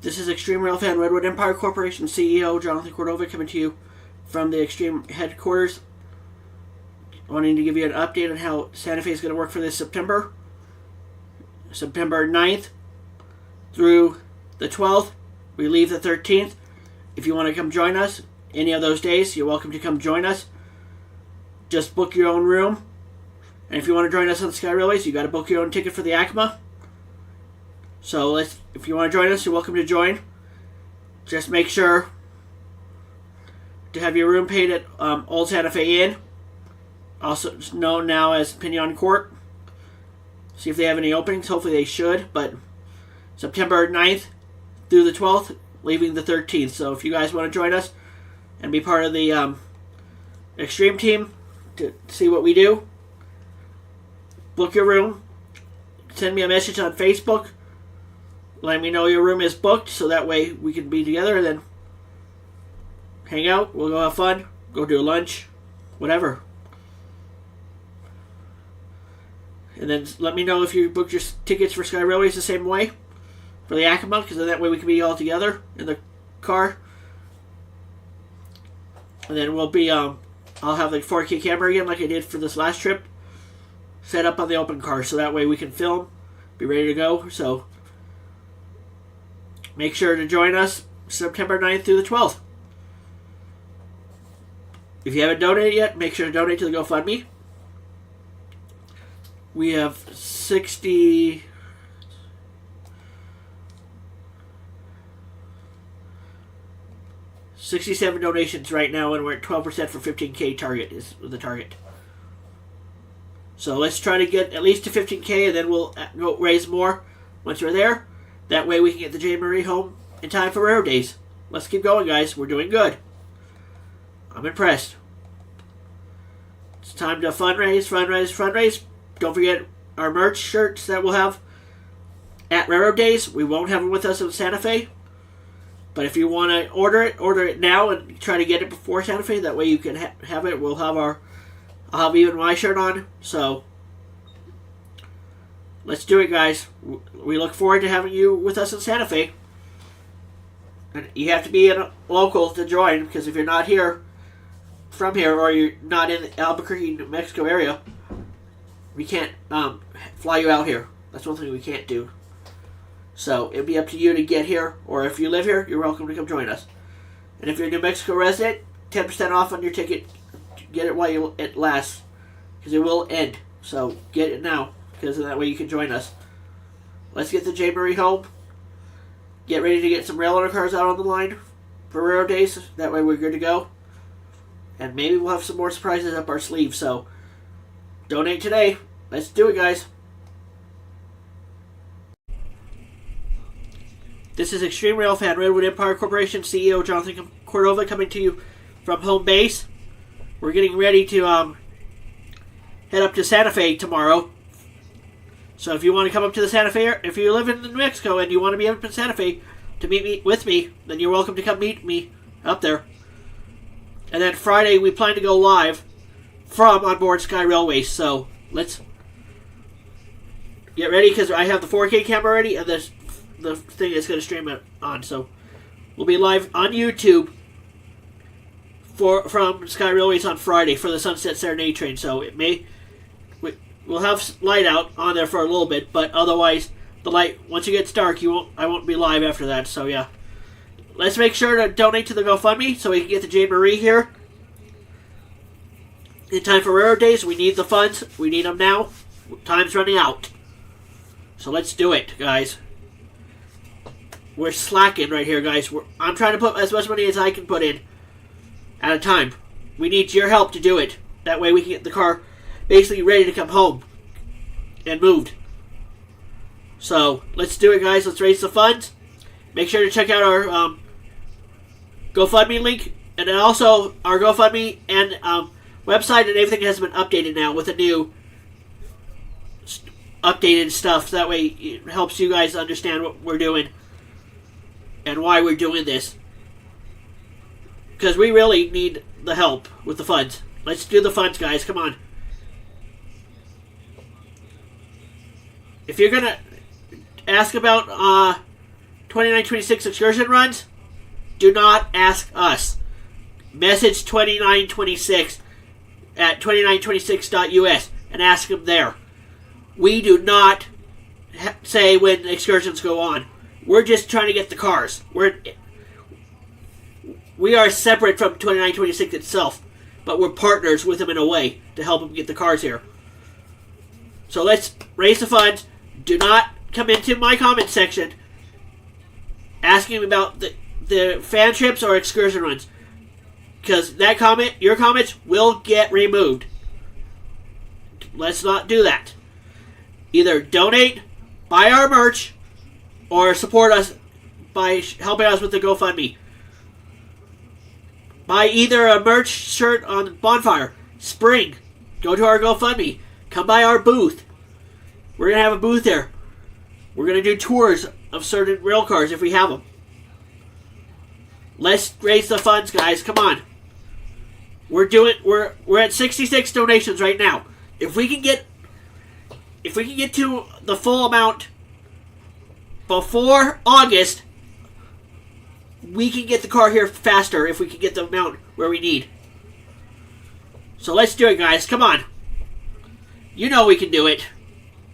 This is Extreme Railfan Redwood Empire Corporation CEO Jonathan Cordova coming to you from the Extreme headquarters, wanting to give you an update on how Santa Fe is going to work for this September 9th through the 12th. We leave the 13th. If you want to come join us any of those days, you're welcome to come join us. Just book your own room. And if you want to join us on the Sky Railways, you got to book your own ticket for the ACMA. So if you want to join us, you're welcome to join. Just make sure to have your room paid at Old Santa Fe Inn, also known now as Pinion Court. See if they have any openings. Hopefully they should. But September 9th through the 12th, leaving the 13th. So if you guys want to join us and be part of the Extreme team to see what we do, book your room. Send me a message on Facebook. Let me know your room is booked so that way we can be together and then hang out. We'll go have fun. Go do lunch. Whatever. And then let me know if you booked your tickets for Sky Railways the same way for the ACMA, because then that way we can be all together in the car. And then we'll be, I'll have the 4K camera again like I did for this last trip set up on the open car so that way we can film, be ready to go. So make sure to join us September 9th through the 12th. If you haven't donated yet, make sure to donate to the GoFundMe. We have 67 donations right now, and we're at 12% for 15K target is the target. So let's try to get at least to 15K, and then we'll go raise more once we're there. That way we can get the J. Marie home in time for Railroad Days. Let's keep going, guys. We're doing good. I'm impressed. It's time to fundraise. Don't forget our merch shirts that we'll have at Railroad Days. We won't have them with us in Santa Fe. But if you want to order it now and try to get it before Santa Fe. That way you can have it. I'll have even my shirt on. So let's do it, guys. We look forward to having you with us in Santa Fe. And you have to be a local to join, because if you're not from here, or you're not in the Albuquerque, New Mexico area, we can't fly you out here. That's one thing we can't do. So it'd be up to you to get here, or if you live here, you're welcome to come join us. And if you're a New Mexico resident, 10% off on your ticket. Get it while it lasts, because it will end. So get it now, because that way you can join us. Let's get the J. Marie home. Get ready to get some rail cars out on the line for Railroad Days. That way we're good to go. And maybe we'll have some more surprises up our sleeve. So donate today. Let's do it, guys. This is Extreme Railfan Redwood Empire Corporation CEO Jonathan Cordova coming to you from home base. We're getting ready to head up to Santa Fe tomorrow. So if you want to come up to the Santa Fe, if you live in New Mexico and you want to be up in Santa Fe to meet with me, then you're welcome to come meet me up there. And then Friday we plan to go live from onboard Sky Railways. So let's get ready, because I have the 4K camera ready and the thing is going to stream it on. So we'll be live on YouTube from Sky Railways on Friday for the Sunset Serenade train. So we'll have light out on there for a little bit, but otherwise the light, once it gets dark, I won't be live after that. So yeah, let's make sure to donate to the GoFundMe so we can get the J. Marie here in time for Railroad Days. We need the funds. We need them now. Time's running out. So let's do it, guys. We're slacking right here, guys. I'm trying to put as much money as I can put in at a time. We need your help to do it. That way we can get the car basically ready to come home and moved. So let's do it, guys. Let's raise the funds. Make sure to check out our GoFundMe link, and then also our GoFundMe and website, and everything has been updated now with a new updated stuff. That way it helps you guys understand what we're doing and why we're doing this, because we really need the help with the funds. Let's do the funds, guys. Come on. If you're gonna ask about 2926 excursion runs, do not ask us. Message 2926 at 2926.us and ask them there. We do not say when excursions go on. We're just trying to get the cars. We are separate from 2926 itself, but we're partners with them in a way to help them get the cars here. So let's raise the funds. Do not come into my comment section asking about the fan trips or excursion runs, because your comments will get removed. Let's not do that. Either donate, buy our merch, or support us by helping us with the GoFundMe. Buy either a merch shirt on Bonfire, Spring, go to our GoFundMe, come by our booth. We're going to have a booth there. We're going to do tours of certain rail cars if we have them. Let's raise the funds, guys. Come on. We're at 66 donations right now. If we can get to the full amount before August, we can get the car here faster if we can get the amount where we need. So let's do it, guys. Come on. You know we can do it.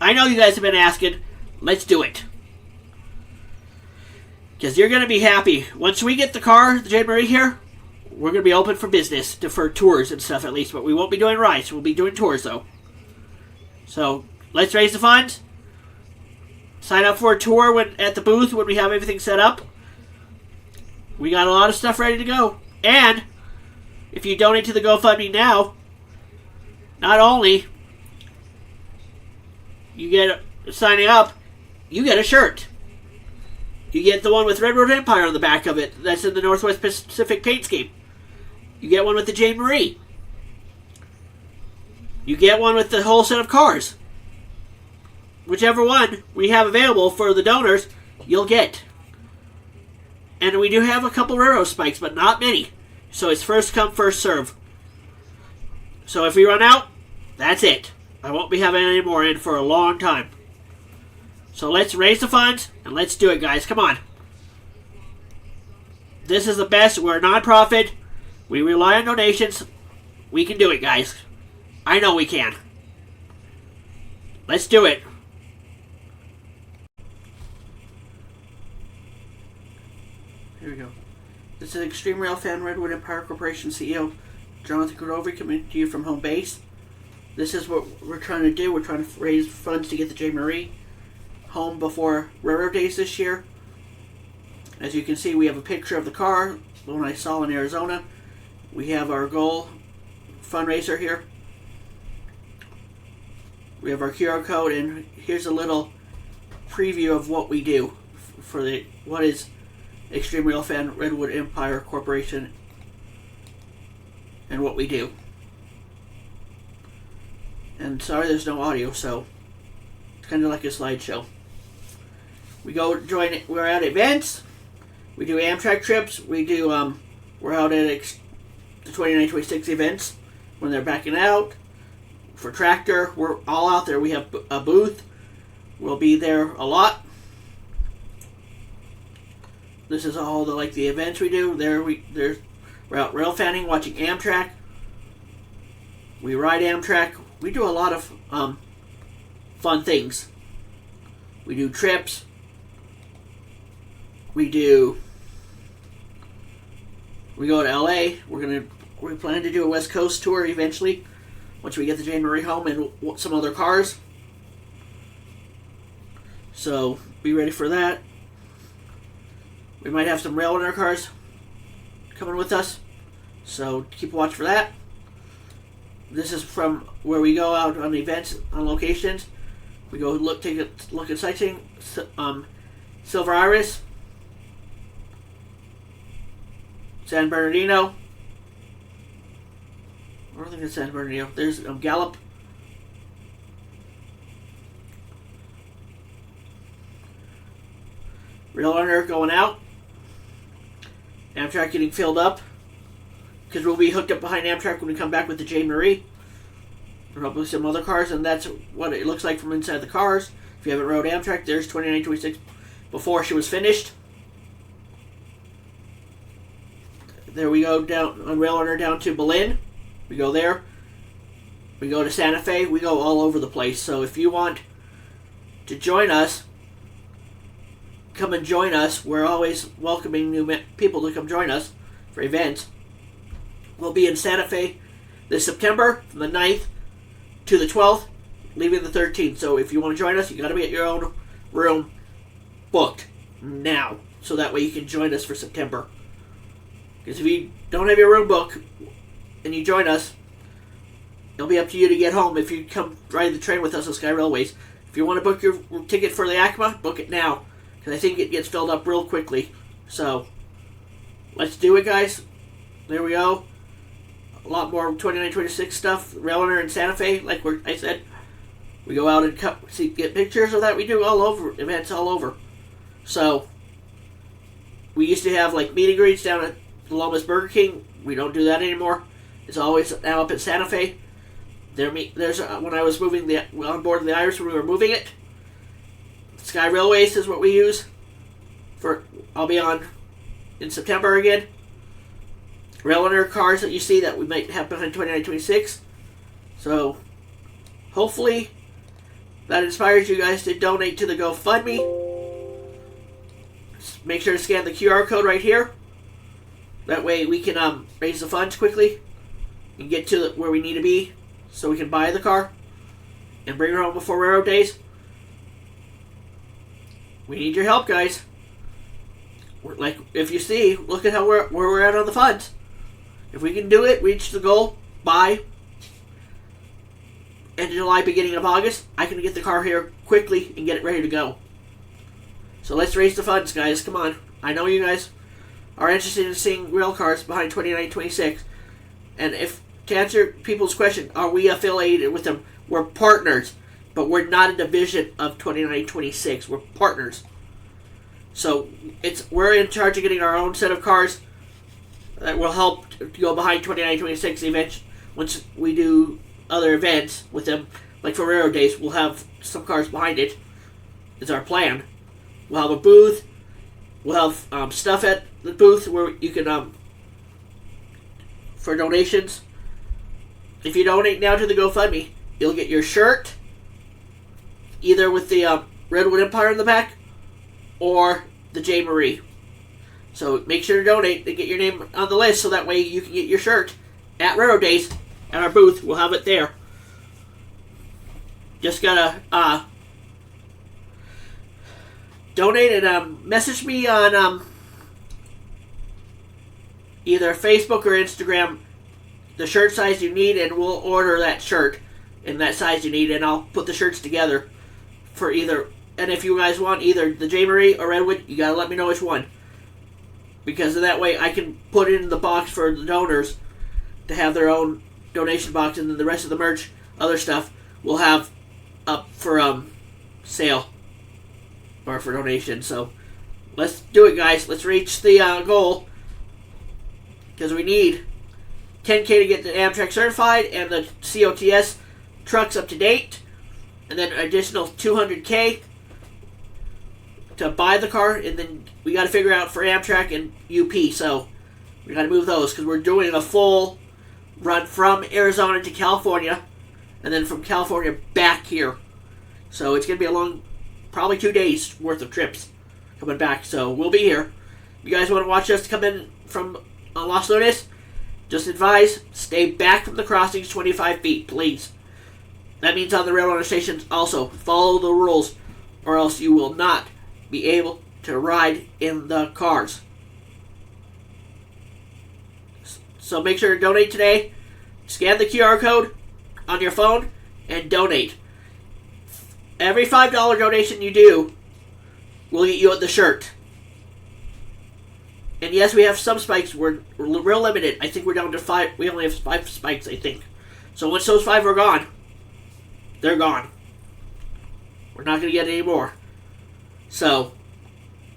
I know you guys have been asking. Let's do it. Because you're going to be happy. Once we get the car, the Jane Marie here, we're going to be open for business, for tours and stuff at least. But we won't be doing rides. We'll be doing tours, though. So let's raise the funds. Sign up for a tour at the booth when we have everything set up. We got a lot of stuff ready to go. And if you donate to the GoFundMe now, not only you get signing up, you get a shirt. You get the one with Redwood Empire on the back of it. That's in the Northwest Pacific paint scheme. You get one with the Jane Marie. You get one with the whole set of cars. Whichever one we have available for the donors, you'll get. And we do have a couple railroad spikes, but not many. So it's first come, first serve. So if we run out, that's it. I won't be having any more in for a long time. So let's raise the funds, and let's do it, guys. Come on. This is the best. We're a non-profit. We rely on donations. We can do it, guys. I know we can. Let's do it. Here we go. This is Extreme Railfan Redwood Empire Corporation CEO Jonathan Cordova coming to you from home base. This is what we're trying to do. We're trying to raise funds to get the Jane Marie home before Railroad Days this year. As you can see, we have a picture of the car, the one I saw in Arizona. We have our goal fundraiser here. We have our QR code, and here's a little preview of what we do for what is Extreme Railfan Redwood Empire Corporation and what we do. And sorry there's no audio, so it's kind of like a slideshow. We're at events. We do Amtrak trips. We're out at the 2926 events when they're backing out. For Tractor, we're all out there. We have a booth. We'll be there a lot. This is all the events we do. We're out rail fanning, watching Amtrak. We ride Amtrak. We do a lot of fun things. We do trips. We go to LA. We plan to do a West Coast tour eventually, once we get the Jane Marie home and some other cars. So be ready for that. We might have some rail in our cars coming with us, so keep a watch for that. This is from where we go out on events, on locations. We go take a look at sightseeing. Silver Iris, San Bernardino. I don't think it's San Bernardino. There's Gallup. Rail runner going out. Amtrak getting filled up, because we'll be hooked up behind Amtrak when we come back with the Jane Marie. Probably some other cars, and that's what it looks like from inside the cars. If you haven't rode Amtrak, there's 2926 before she was finished. There we go down on Rail Runner down to Berlin. We go there. We go to Santa Fe. We go all over the place. So if you want to join us, come and join us. We're always welcoming new people to come join us for events. We'll be in Santa Fe this September from the 9th to the 12th, leaving the 13th. So if you want to join us, you got to be at your own room booked now, so that way you can join us for September. Because if you don't have your room booked and you join us, it'll be up to you to get home if you come ride the train with us on Sky Railways. If you want to book your ticket for the ACMA, book it now, because I think it gets filled up real quickly. So let's do it, guys. There we go. A lot more 29-26 stuff. Rail Runner in Santa Fe, like I said. We go out and get pictures of that. We do all over, events all over. So we used to have like meet and greets down at the Lomas Burger King. We don't do that anymore. It's always now up at Santa Fe. There's when I was moving on board the Iris, when we were moving it, Sky Railways is what we use. I'll be on in September again. Rail Runner cars that you see that we might have behind 29-26. So hopefully that inspires you guys to donate to the GoFundMe. Make sure to scan the QR code right here. That way we can raise the funds quickly and get to where we need to be, so we can buy the car and bring her home before railroad days. We need your help, guys. Like, if you see, look at where we're at on the funds. If we can do it, reach the goal by end of July, beginning of August, I can get the car here quickly and get it ready to go. So let's raise the funds, guys. Come on. I know you guys are interested in seeing rail cars behind 29-26. And to answer people's question, are we affiliated with them? We're partners, but we're not a division of 29-26. We're partners. So we're in charge of getting our own set of cars that will help to go behind 29-26 events. Once we do other events with them, like for railroad days, we'll have some cars behind it. Is our plan. We'll have a booth. We'll have stuff at the booth where you can for donations. If you donate now to the GoFundMe, you'll get your shirt, either with the Redwood Empire in the back or the J. Marie. So make sure to donate and get your name on the list, so that way you can get your shirt at Railroad Days at our booth. We'll have it there. Just gotta donate and message me on either Facebook or Instagram the shirt size you need, and we'll order that shirt in that size you need, and I'll put the shirts together for either. And if you guys want either the J. Marie or Redwood, you gotta let me know which one, because in that way I can put it in the box for the donors to have their own donation box, and then the rest of the merch, other stuff, we'll have up for sale or for donation. So let's do it, guys. Let's reach the goal, because we need 10K to get the Amtrak certified and the COTS trucks up to date, and then an additional 200K to buy the car, and then we got to figure out for Amtrak and UP. So we got to move those, because we're doing a full run from Arizona to California, and then from California back here. So it's going to be a long, probably 2 days worth of trips coming back. So we'll be here. If you guys want to watch us come in from Los Lunas, just advise, stay back from the crossings 25 feet, please. That means on the railroad stations also, follow the rules, or else you will not be able to ride in the cars. So make sure to donate today. Scan the QR code on your phone and donate. Every $5 donation you do will get you the shirt. And yes, we have some spikes. We're real limited. I think we're down to 5. We only have 5 spikes, I think. So once those 5 are gone, they're gone. We're not going to get any more. So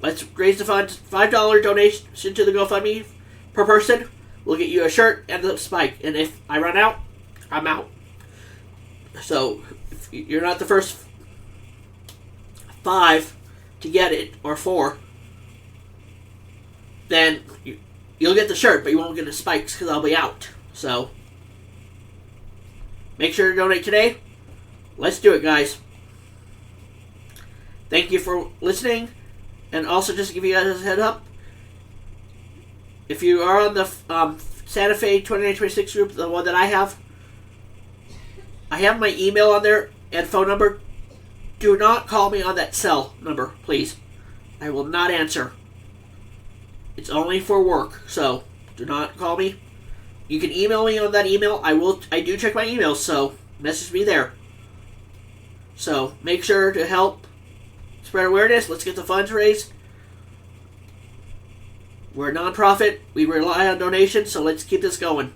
let's raise the funds. $5 donation to the GoFundMe per person will get you a shirt and the spike. And if I run out, I'm out. So if you're not the first 5 to get it, or 4, then you'll get the shirt, but you won't get the spikes because I'll be out. So, make sure to donate today. Let's do it, guys. Thank you for listening. And also, just to give you guys a head up, if you are on the Santa Fe 2926 group, the one that I have my email on there and phone number. Do not call me on that cell number, please. I will not answer. It's only for work, so do not call me. You can email me on that email. I do check my emails, so message me there. So make sure to help spread awareness. Let's get the funds raised. We're a nonprofit. We rely on donations, so let's keep this going.